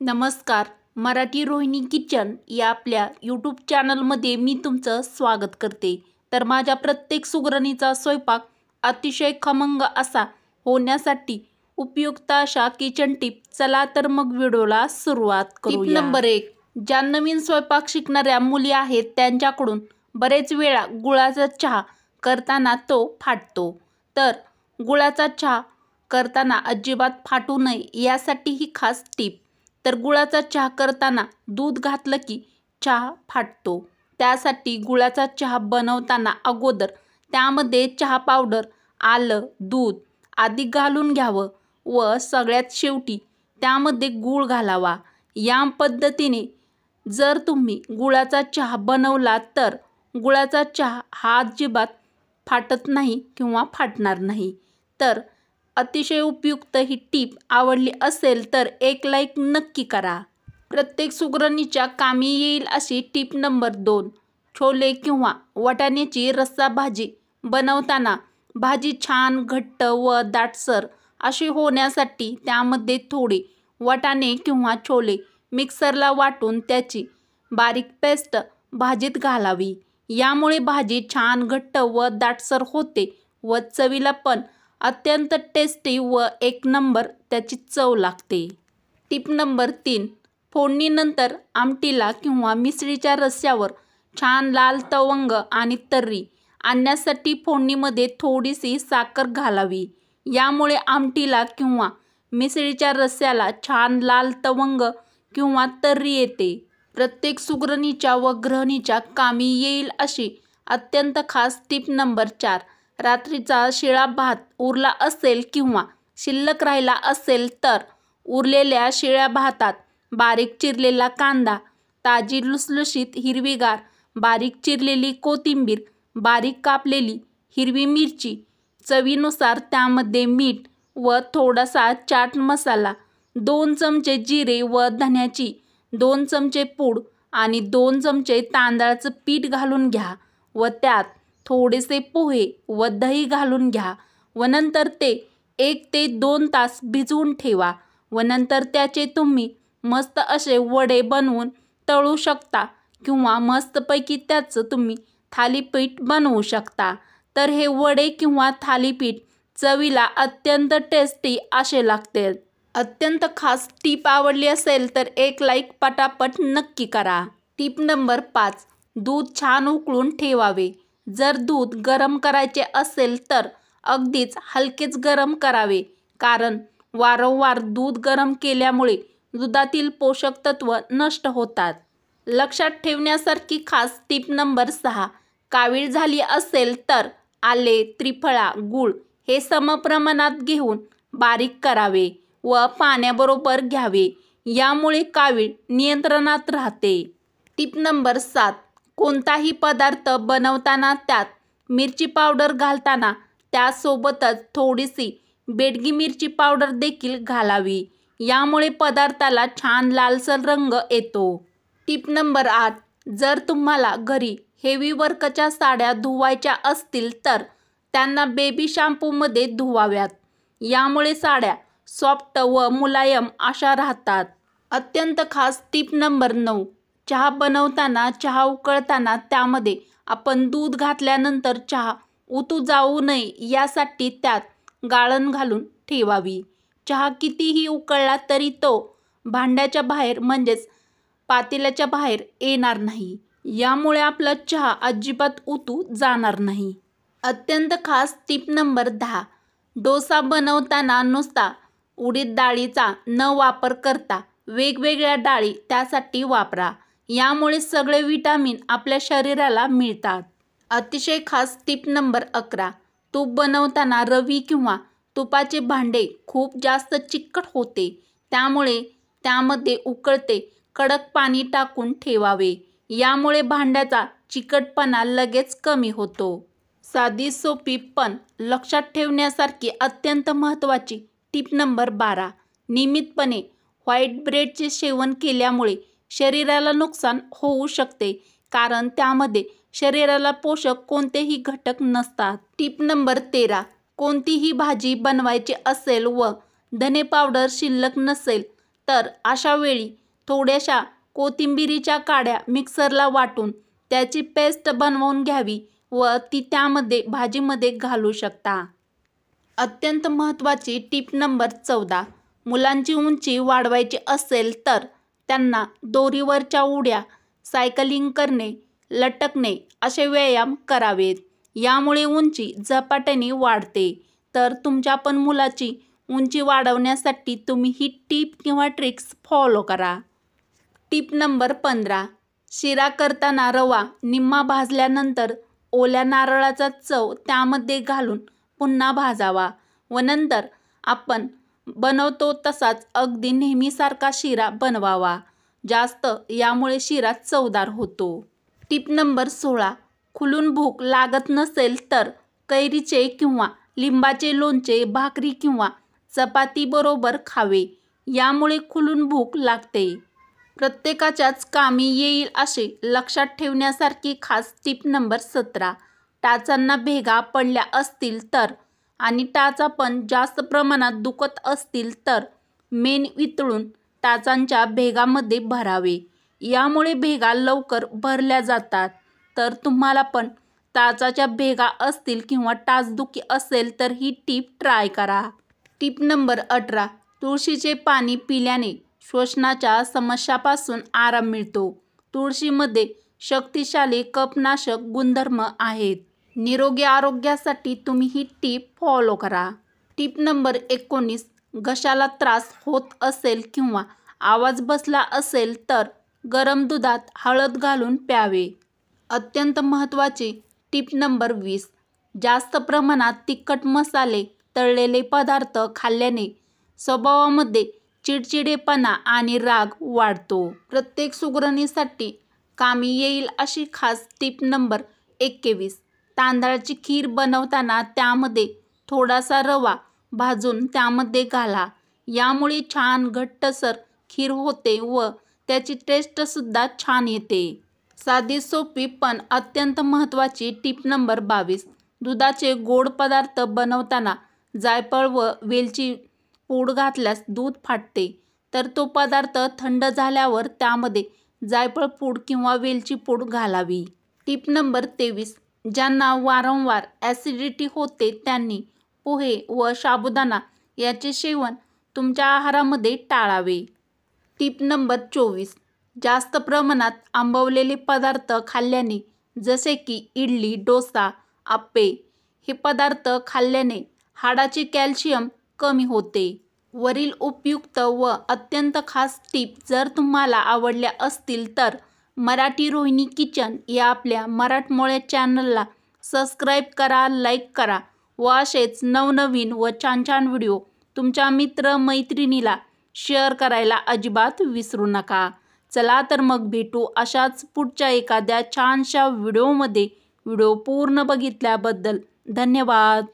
नमस्कार. मराठी रोहिणी किचन या आपल्या यूट्यूब चॅनलमध्ये मी तुमचं स्वागत करते. तर माझ्या प्रत्येक सुगरणीचा स्वयंपाक अतिशय खमंग असा होण्यासाठी उपयुक्त अशा किचन टिप, चला तर मग व्हिडिओला सुरुवात करूया. Tip number 1. ज्या नवीन स्वयंपाक शिकणाऱ्या मुली आहेत त्यांच्याकडून बरेच वेळा गुळाचा चहा करताना तो फाटतो. तर गुळाचा चहा करताना अजिबात फाटू नये यासाठी ही खास टिप. तर गुळाचा चहा करताना दूध घातलं की चहा फाटतो. त्यासाठी गुळाचा चहा बनवताना अगोदर त्यामध्ये चहा पावडर, आलं, दूध आधी घालून घ्यावं व सगळ्यात शेवटी त्यामध्ये गूळ घालावा. या पद्धतीने जर तुम्ही गुळाचा चहा बनवला तर गुळाचा चहा हा अजिबात फाटत नाही किंवा फाटणार नाही. तर अतिशय उपयुक्त ही टीप आवडली असेल तर एक लाईक नक्की करा. प्रत्येक सुगरणीच्या कामी येईल अशी टीप नंबर 2. छोले किंवा वाटाण्याची रस्सा भाजी बनवताना भाजी छान घट्ट व दाटसर अशी होण्यासाठी त्यामध्ये थोडे वाटाणे किंवा छोले मिक्सरला वाटून त्याची बारीक पेस्ट भाजीत घालावी. यामुळे भाजी छान घट्ट व दाटसर होते व चवीला पण अत्यंत टेस्टी व एक नंबर त्याची चव लागते. Tip number 3. फोडणीनंतर आमटीला किंवा मिसळीच्या रस्स्यावर छान लाल तवंग आणि तर्री आणण्यासाठी फोडणीमध्ये थोडीशी साखर घालावी. यामुळे आमटीला किंवा मिसळीच्या रस्स्याला छान लाल तवंग किंवा तर्री येते. प्रत्येक सुगरणीच्या व गृहिणीच्या कामी येईल अशी अत्यंत खास टिप नंबर 4. रात्रीचा शिळा भात उरला असेल किंवा शिल्लक राहिला असेल तर उरलेल्या शिळ्या भातात बारीक चिरलेला कांदा, ताजी लुसलुशीत हिरवीगार बारीक चिरलेली कोथिंबीर, बारीक कापलेली हिरवी मिरची, चवीनुसार त्यामध्ये मीठ व थोडासा चाट मसाला, 2 चमचे जिरे व धण्याची 2 चमचे पूड आणि 2 चमचे तांदळाचं पीठ घालून घ्या व त्यात थोडेसे पोहे व दही घालून घ्या व नंतर ते 1 ते 2 तास भिजवून ठेवा व नंतर त्याचे तुम्ही मस्त असे वडे बनवून तळू शकता किंवा मस्तपैकी त्याचं तुम्ही थालीपीठ बनवू शकता. तर हे वडे किंवा थालीपीठ चवीला अत्यंत टेस्टी असे लागते. अत्यंत खास टीप आवडली असेल तर एक लाईक पटापट नक्की करा. टीप नंबर 5. दूध छान उकळून ठेवावे. जर दूध गरम करायचे असेल तर अगदीच हलकेच गरम करावे, कारण वारंवार दूध गरम केल्यामुळे दुधातील पोषक तत्व नष्ट होतात. लक्षात ठेवण्यासारखी खास टीप नंबर 6. कावीळ झाली असेल तर आले, त्रिफळा, गूळ हे समप्रमाणात घेऊन बारीक करावे व पाण्याबरोबर घ्यावे. यामुळे कावीळ नियंत्रणात राहते. टीप नंबर 7. कोणताही पदार्थ बनवताना त्यात मिरची पावडर घालताना त्यासोबतच थोडीशी बेडगी मिरची पावडर देखील घालावी. यामुळे पदार्थाला छान लालसर रंग येतो. टीप नंबर 8. जर तुम्हाला घरी हेवी वर्कच्या साड्या धुवायच्या असतील तर त्यांना बेबी शॅम्पूमध्ये धुवाव्यात. यामुळे साड्या सॉफ्ट व मुलायम अशा राहतात. अत्यंत खास टीप नंबर 9. चहा बनवताना चहा उकळताना त्यामध्ये आपण दूध घातल्यानंतर चहा उतू जाऊ नये यासाठी त्यात गाळण घालून ठेवावी. चहा कितीही उकळला तरी तो भांड्याच्या बाहेर म्हणजेच पातेल्याच्या बाहेर येणार नाही. यामुळे आपला चहा अजिबात उतू जाणार नाही. अत्यंत खास टीप नंबर 10. डोसा बनवताना नुसता उडीद डाळीचा न वापर करता वेगवेगळ्या डाळी त्यासाठी वापरा. यामुळे सगळे विटामिन आपल्या शरीराला मिळतात. अतिशय खास टीप नंबर 11. तूप बनवताना रवी किंवा तुपाचे भांडे खूप जास्त चिकट होते, त्यामुळे त्यामध्ये उकळते कडक पाणी टाकून ठेवावे. यामुळे भांड्याचा चिकटपणा लगेच कमी होतो. साधी सोपी पण लक्षात ठेवण्यासारखी अत्यंत महत्त्वाची टीप नंबर 12. नियमितपणे व्हाईट ब्रेडचे सेवन केल्यामुळे शरीराला नुकसान होऊ शकते, कारण त्यामध्ये शरीराला पोषक कोणतेही घटक नसतात. टीप नंबर 13. कोणतीही भाजी बनवायची असेल व धने पावडर शिल्लक नसेल तर अशा वेळी थोड्याशा कोथिंबिरीच्या काड्या मिक्सरला वाटून त्याची पेस्ट बनवून घ्यावी व ती त्यामध्ये भाजीमध्ये घालू शकता. अत्यंत महत्त्वाची टीप नंबर 14. मुलांची उंची वाढवायची असेल तर त्यांना दोरीवरच्या उड्या, सायकलिंग करणे, लटकणे असे व्यायाम करावेत. यामुळे उंची झपाट्याने वाढते. तर तुमच्या पण मुलाची उंची वाढवण्यासाठी तुम्ही ही टीप किंवा ट्रिक्स फॉलो करा. टीप नंबर 15. शिरा करताना रवा निम्मा भाजल्यानंतर ओल्या नारळाचा चव त्यामध्ये घालून पुन्हा भाजावा व नंतर आपण बनवतो तसाच अगदी नेहमीसारखा शिरा बनवावा. यामुळे शिरा चवदार होतो. टीप नंबर 16. खुलून भूक लागत नसेल तर कैरीचे किंवा लिंबाचे लोणचे भाकरी किंवा चपातीबरोबर खावे. यामुळे खुलून भूक लागते. प्रत्येकाच्याच कामी येईल असे लक्षात ठेवण्यासारखी खास टीप नंबर 17. टाचांना भेगा पडल्या असतील तर आणि टाचा पण जास्त प्रमाणात दुखत असतील तर मेण वितळून टाचांच्या भेगामध्ये भरावे. यामुळे भेगा लवकर भरल्या जातात. तर तुम्हाला पण टाचाच्या भेगा असतील किंवा टाचदुखी असेल तर ही टीप ट्राय करा. टीप नंबर 18. तुळशीचे पाणी पिल्याने श्वसनाच्या समस्यापासून आराम मिळतो. तुळशीमध्ये शक्तिशाली कफनाशक गुणधर्म आहेत. निरोगी आरोग्यासाठी तुम्ही ही टीप फॉलो करा. टीप नंबर 19. घशाला त्रास होत असेल किंवा आवाज बसला असेल तर गरम दुधात हळद घालून प्यावे. अत्यंत महत्त्वाची टीप नंबर 20. जास्त प्रमाणात तिखट मसाले, तळलेले पदार्थ खाल्ल्याने स्वभावामध्ये चिडचिडेपणा आणि राग वाढतो. प्रत्येक सुगरणीसाठी कामी येईल अशी खास टीप नंबर 21. तांदळाची खीर बनवताना त्यामध्ये थोडासा रवा भाजून त्यामध्ये घाला. यामुळे छान घट्टसर खीर होते व त्याची टेस्टसुद्धा छान येते. साधी सोपी पण अत्यंत महत्त्वाची टीप नंबर 22. दुधाचे गोड पदार्थ बनवताना जायफळ व वेलची पूड घातल्यास दूध फाटते. तर तो पदार्थ थंड झाल्यावर त्यामध्ये जायफळ पूड किंवा वेलची पूड घालावी. टीप नंबर 23. ज्यांना वारंवार ॲसिडिटी होते त्यांनी पोहे व साबुदाणा याचे सेवन तुमच्या आहारामध्ये टाळावे. टीप नंबर 24. जास्त प्रमाणात आंबवलेले पदार्थ खाल्ल्याने जसे की इडली, डोसा, आप्पे हे पदार्थ खाल्ल्याने हाडाचे कॅल्शियम कमी होते. वरील उपयुक्त व अत्यंत खास टीप जर तुम्हाला आवडल्या असतील तर मराठी रोहिणी किचन या आपल्या मराठमोळ्या चॅनलला सबस्क्राईब करा, लाईक करा व असेच नवनवीन व छान छान व्हिडिओ तुमच्या मित्र-मैत्रिणीला शेअर करायला अजिबात विसरू नका. चला तर मग भेटू अशाच पुढच्या एखाद्या छानशा व्हिडिओमध्ये. व्हिडिओ पूर्ण बघितल्याबद्दल धन्यवाद.